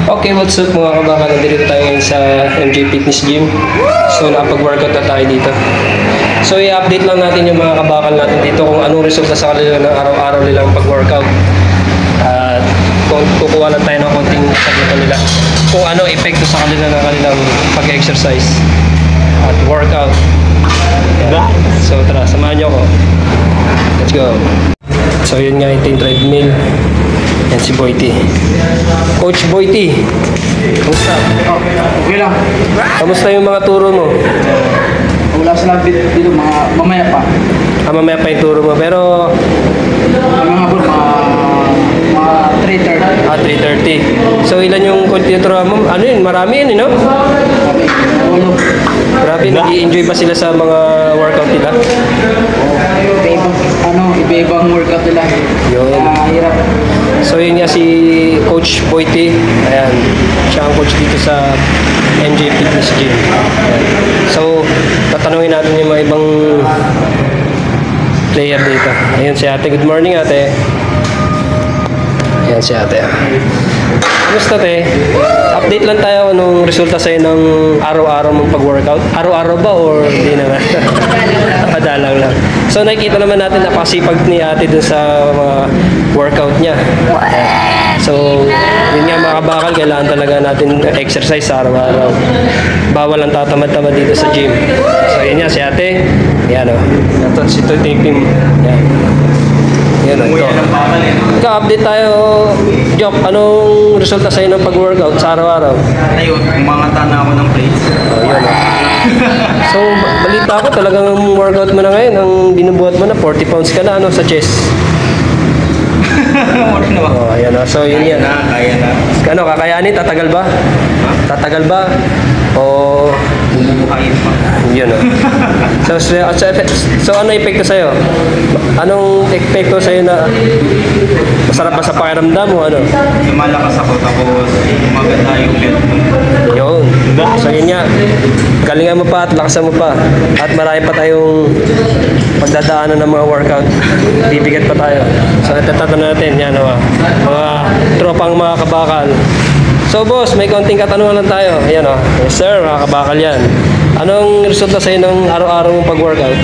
Okay, what's up mga kabaka? Nandito tayo ngayon sa MJ Fitness Gym. So, nakapag-workout na tayo dito. So, i-update lang natin yung mga kabakal natin dito kung anong resulta sa kanila ng araw-araw nilang pag-workout. At kung kukuha lang tayo ng konting sagutan nila kung anong epekto sa kanila ng kanilang pag-exercise at workout. Yan. So, tara, samahan nyo ako. Let's go. So, yun nga, ito yung treadmill. Yan si Boyty. Coach Boyty, kamusta? Okay lang. Kamusta yung mga turo mo? Wala sila dito, mamaya pa. Mamaya pa yung turo mo. Pero, Mga hapon, mga 3:30. 3:30. So, ilan yung tinuturo mo? Ano yun? Marami yun, no? Sabi, ulo. Grabe, nag-i-enjoy ba sila sa mga workout nila? Iba-ibang workout nila. Yun. Hirap. So, yun nga si Coach Boyty. Ayan. Siya ang coach dito sa MJ Fitness Gym. Ayan. So, tatanungin natin yung mga ibang player dito. Ayun si ate. Good morning, ate. Ayan si ate. Kamusta, te? Update lang tayo anong resulta sa'yo ng araw-araw mong pag-workout. Araw-araw ba or hindi naman? Padalang lang. So, nakikita naman natin napakasipag ni ate dun sa mga workout niya. So, yun nga mga kabakal, kailangan talaga natin exercise sa araw-araw. Bawal ang tatamad-tamad dito sa gym. So, yun nga si ate. Yan o. Ito taping. Yan. Yan o. Ito. Ikaw, update tayo. Joke, anong resulta sa'yo ng pag-workout sa araw-araw? Ayun, umangatan na ako ng plates. Yun o. So, balita ko talagang workout mo na ngayon. Ang binubuhat mo na, 40 pounds ka na ano, sa chest. Ayan o. So, yun yan. Kaya na. Ano, kakayanin? Tatagal ba? Tatagal ba? O... Bubuhayin pa. Yun o. So, ano epekto sa'yo? Anong epekto sa'yo na masarap ba sa pakiramdam mo? Ano? Lumalakas ako tapos maganda yung build mo. Yun. So, yun nga. Galingan mo pa at lakasan mo pa. At marami pa tayong pagdadaanan ng mga workout. Bibigat pa tayo. So, tatanong natin. Yan o. Mga tropang mga kabakal. So, boss, may konting katanungan lang tayo. Ayan o. Yes, sir. Mga kabakal yan. Anong resulta sa'yo ng araw-araw mong pag-workout?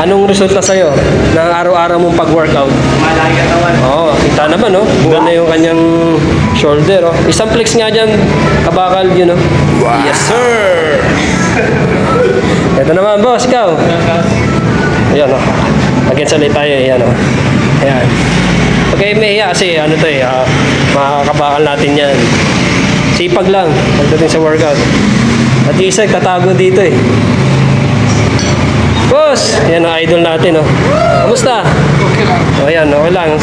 Anong resulta sa'yo ng araw-araw mong pag-workout? Malaki katawan. Oo, kita naman, no? Ganda yung kanyang shoulder, oh. Isang flex nga dyan, kabakal, yun, no? Wow. Yes, sir! Ito naman, boss, ikaw. Ayan, oh. Against ulit tayo, ayan, oh. Ayan. Okay, may hiya kasi, ano to, mga kabakal natin yan. Sipag lang, pagdating sa workout. At isa, tatago dito, eh. Boss! Yan ang idol natin, oh. Kamusta? Okay lang. O yan, okay lang.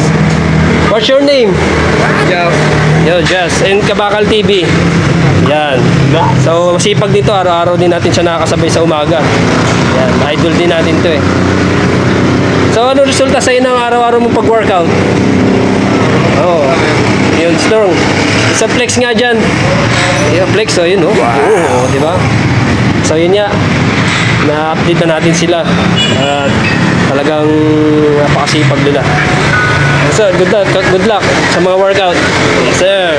What's your name? Jeff. Yo, Jess. And Kabakal TV. Yan. So, masipag dito. Araw-araw din natin siya nakakasabay sa umaga. Yan. Idol din natin to, eh. So, ano resulta sa'yo ng araw-araw mong pag-workout? Oh, yun, strong. Isa flex nga dyan. Yung flex, oh, yun, oh. Oo, di ba? So, yun nga. Na-update na natin sila. At talagang napakasipag nila. So, good luck sa mga workout. Yes, sir.